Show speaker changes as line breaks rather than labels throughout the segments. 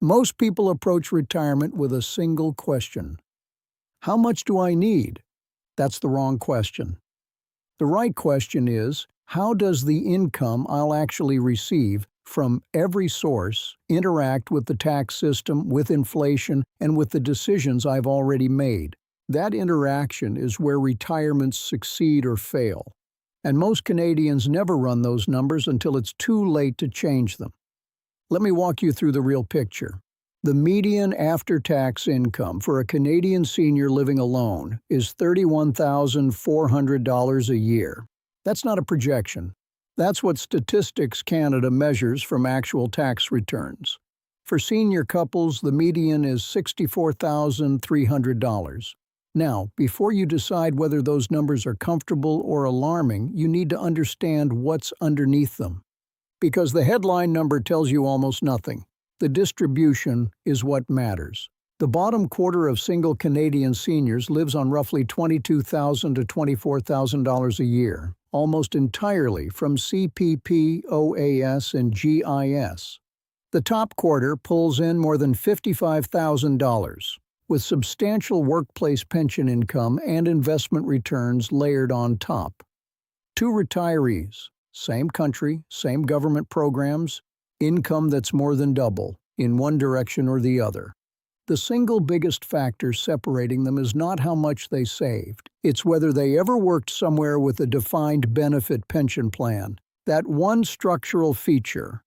Most people approach retirement with a single question. How much do I need? That's the wrong question. The right question is, how does the income I'll actually receive from every source interact with the tax system, with inflation, and with the decisions I've already made? That interaction is where retirements succeed or fail. And most Canadians never run those numbers until it's too late to change them. Let me walk you through the real picture. The median after-tax income for a Canadian senior living alone is $31,400 a year. That's not a projection. That's what Statistics Canada measures from actual tax returns. For senior couples, the median is $64,300. Now, before you decide whether those numbers are comfortable or alarming, you need to understand what's underneath them. Because the headline number tells you almost nothing. The distribution is what matters. The bottom quarter of single Canadian seniors lives on roughly $22,000 to $24,000 a year, almost entirely from CPP, OAS, and GIS. The top quarter pulls in more than $55,000, with substantial workplace pension income and investment returns layered on top. Two retirees, same country, same government programs, income that's more than double, in one direction or the other. The single biggest factor separating them is not how much they saved. It's whether they ever worked somewhere with a defined benefit pension plan. That one structural feature,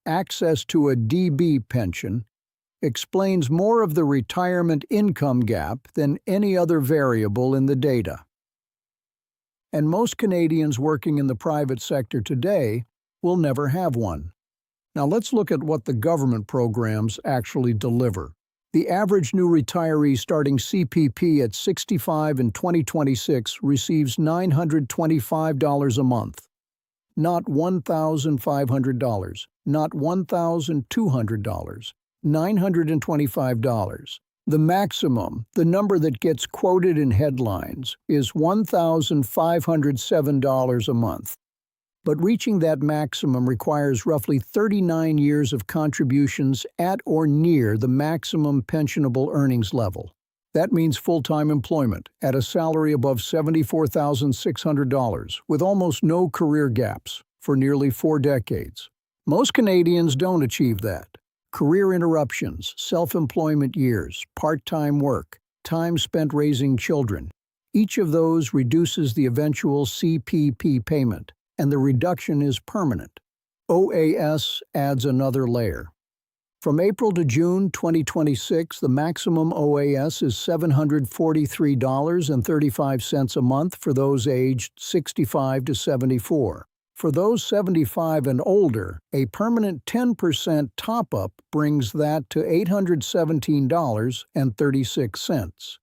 access to a DB pension, explains more of the retirement income gap than any other variable in the data. And most Canadians working in the private sector today will never have one. Now let's look at what the government programs actually deliver. The average new retiree starting CPP at 65 in 2026 receives $925 a month. Not $1,500, not $1,200, $925. The maximum, the number that gets quoted in headlines, is $1,507 a month. But reaching that maximum requires roughly 39 years of contributions at or near the maximum pensionable earnings level. That means full-time employment at a salary above $74,600 with almost no career gaps for nearly 4 decades. Most Canadians don't achieve that. Career interruptions, self-employment years, part-time work, time spent raising children. Each of those reduces the eventual CPP payment, and the reduction is permanent. OAS adds another layer. From April to June 2026, the maximum OAS is $743.35 a month for those aged 65 to 74. For those 75 and older, a permanent 10% top-up brings that to $817.36.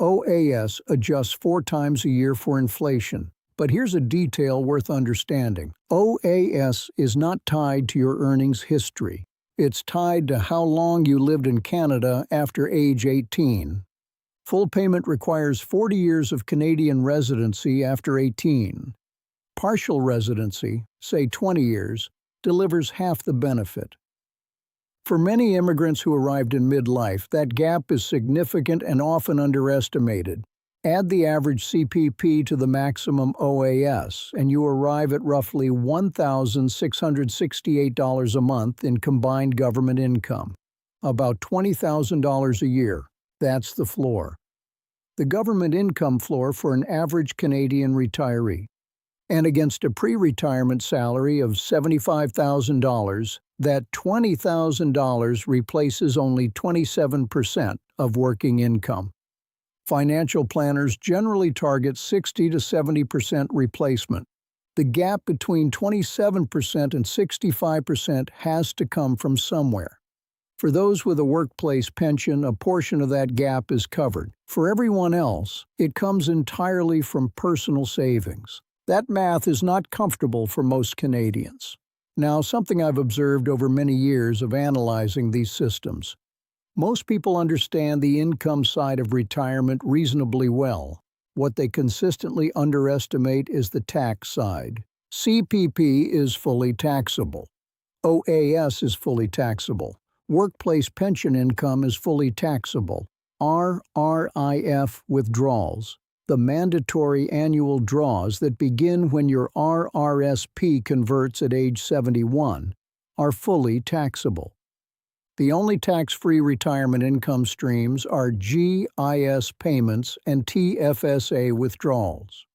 OAS adjusts 4 times a year for inflation. But here's a detail worth understanding. OAS is not tied to your earnings history. It's tied to how long you lived in Canada after age 18. Full payment requires 40 years of Canadian residency after 18. Partial residency, say 20 years, delivers half the benefit. For many immigrants who arrived in midlife, that gap is significant and often underestimated. Add the average CPP to the maximum OAS, and you arrive at roughly $1,668 a month in combined government income. About $20,000 a year. That's the floor. The government income floor for an average Canadian retiree. And against a pre-retirement salary of $75,000, that $20,000 replaces only 27% of working income. Financial planners generally target 60 to 70% replacement. The gap between 27% and 65% has to come from somewhere. For those with a workplace pension, a portion of that gap is covered. For everyone else, it comes entirely from personal savings. That math is not comfortable for most Canadians. Now, something I've observed over many years of analyzing these systems. Most people understand the income side of retirement reasonably well. What they consistently underestimate is the tax side. CPP is fully taxable. OAS is fully taxable. Workplace pension income is fully taxable. RRIF withdrawals, the mandatory annual draws that begin when your RRSP converts at age 71, are fully taxable. The only tax-free retirement income streams are GIS payments and TFSA withdrawals.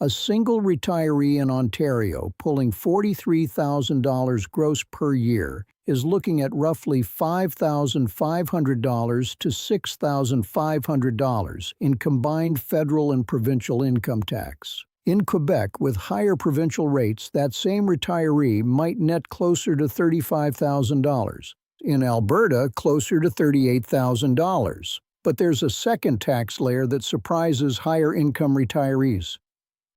A single retiree in Ontario pulling $43,000 gross per year is looking at roughly $5,500 to $6,500 in combined federal and provincial income tax. In Quebec, with higher provincial rates, that same retiree might net closer to $35,000. In Alberta, closer to $38,000. But there's a second tax layer that surprises higher-income retirees: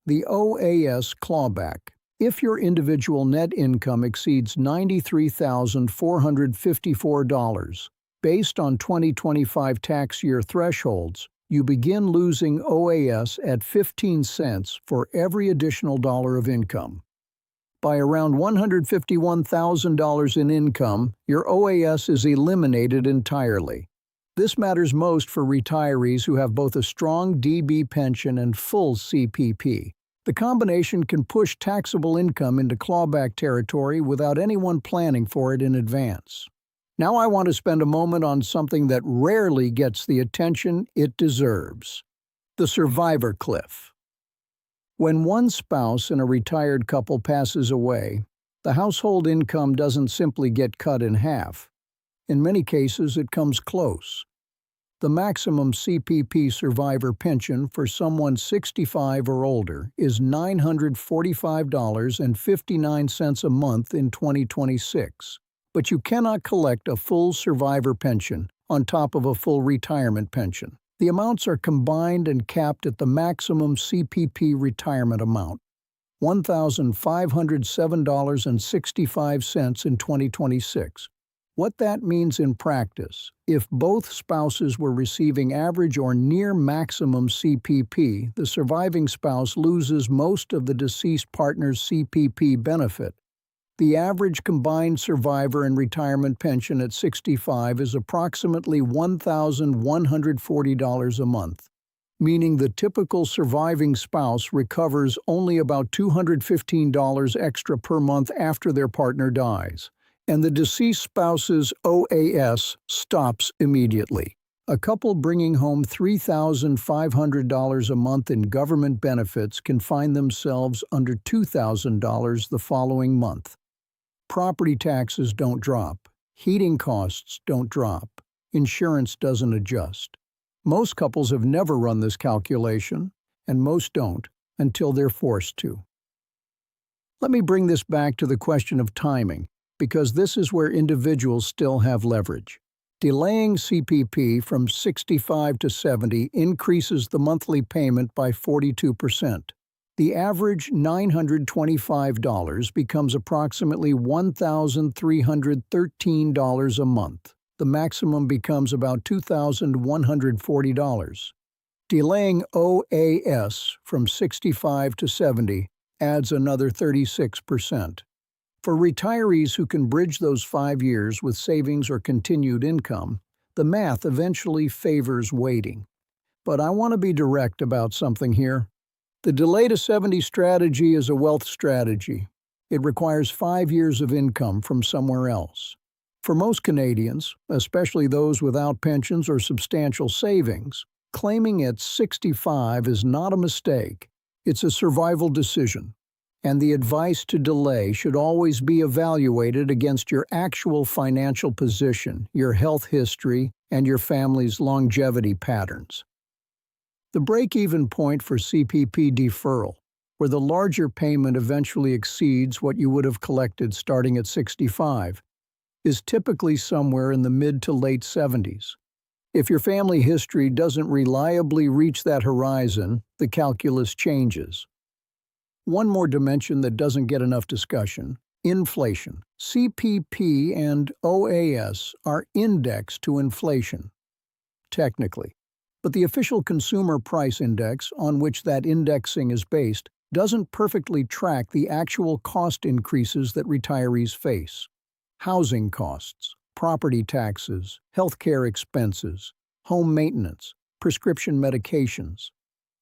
the OAS clawback. If your individual net income exceeds $93,454, based on 2025 tax year thresholds, you begin losing OAS at 15 cents for every additional dollar of income. By around $151,000 in income, your OAS is eliminated entirely. This matters most for retirees who have both a strong DB pension and full CPP. The combination can push taxable income into clawback territory without anyone planning for it in advance. Now I want to spend a moment on something that rarely gets the attention it deserves: the survivor cliff. When one spouse in a retired couple passes away, the household income doesn't simply get cut in half. In many cases, it comes close. The maximum CPP survivor pension for someone 65 or older is $945.59 a month in 2026. But you cannot collect a full survivor pension on top of a full retirement pension. The amounts are combined and capped at the maximum CPP retirement amount, $1,507.65 in 2026. What that means in practice: if both spouses were receiving average or near maximum CPP, the surviving spouse loses most of the deceased partner's CPP benefit. The average combined survivor and retirement pension at 65 is approximately $1,140 a month, meaning the typical surviving spouse recovers only about $215 extra per month after their partner dies, and the deceased spouse's OAS stops immediately. A couple bringing home $3,500 a month in government benefits can find themselves under $2,000 the following month. Property taxes don't drop, heating costs don't drop, insurance doesn't adjust. Most couples have never run this calculation, and most don't until they're forced to. Let me bring this back to the question of timing, because this is where individuals still have leverage. Delaying CPP from 65 to 70 increases the monthly payment by 42%. The average $925 becomes approximately $1,313 a month. The maximum becomes about $2,140. Delaying OAS from 65 to 70 adds another 36%. For retirees who can bridge those 5 years with savings or continued income, the math eventually favors waiting. But I want to be direct about something here. The delay to 70 strategy is a wealth strategy. It requires 5 years of income from somewhere else. For most Canadians, especially those without pensions or substantial savings, claiming at 65 is not a mistake. It's a survival decision. And the advice to delay should always be evaluated against your actual financial position, your health history, and your family's longevity patterns. The break-even point for CPP deferral, where the larger payment eventually exceeds what you would have collected starting at 65, is typically somewhere in the mid to late 70s. If your family history doesn't reliably reach that horizon, the calculus changes. One more dimension that doesn't get enough discussion: inflation. CPP and OAS are indexed to inflation, technically. But the official Consumer Price Index, on which that indexing is based, doesn't perfectly track the actual cost increases that retirees face. Housing costs, property taxes, healthcare expenses, home maintenance, prescription medications.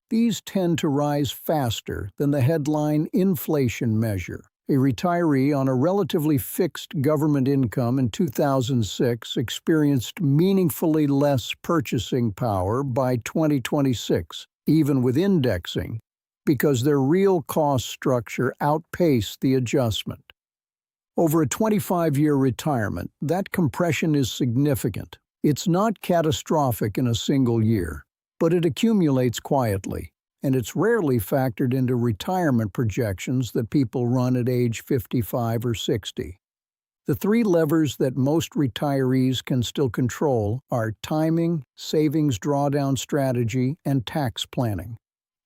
These tend to rise faster than the headline inflation measure. A retiree on a relatively fixed government income in 2006 experienced meaningfully less purchasing power by 2026, even with indexing, because their real cost structure outpaced the adjustment. Over a 25-year retirement, that compression is significant. It's not catastrophic in a single year, but it accumulates quietly, and it's rarely factored into retirement projections that people run at age 55 or 60. The three levers that most retirees can still control are timing, savings drawdown strategy, and tax planning.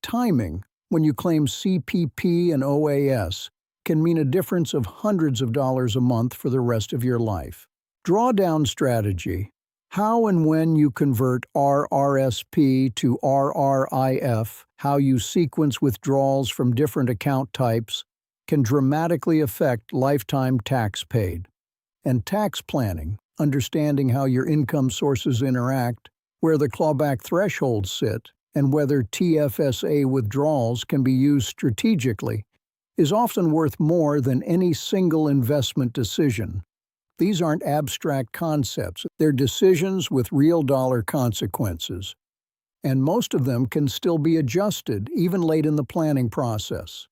Timing, when you claim CPP and OAS, can mean a difference of hundreds of dollars a month for the rest of your life. Drawdown strategy, how and when you convert RRSP to RRIF, how you sequence withdrawals from different account types, can dramatically affect lifetime tax paid. And tax planning, understanding how your income sources interact, where the clawback thresholds sit, and whether TFSA withdrawals can be used strategically, is often worth more than any single investment decision. These aren't abstract concepts, they're decisions with real dollar consequences. And most of them can still be adjusted, even late in the planning process.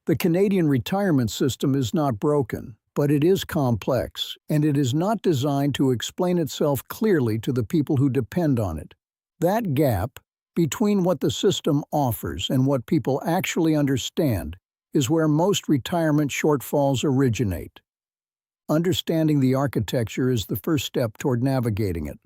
The Canadian retirement system is not broken, but it is complex, and it is not designed to explain itself clearly to the people who depend on it. That gap, between what the system offers and what people actually understand, is where most retirement shortfalls originate. Understanding the architecture is the first step toward navigating it.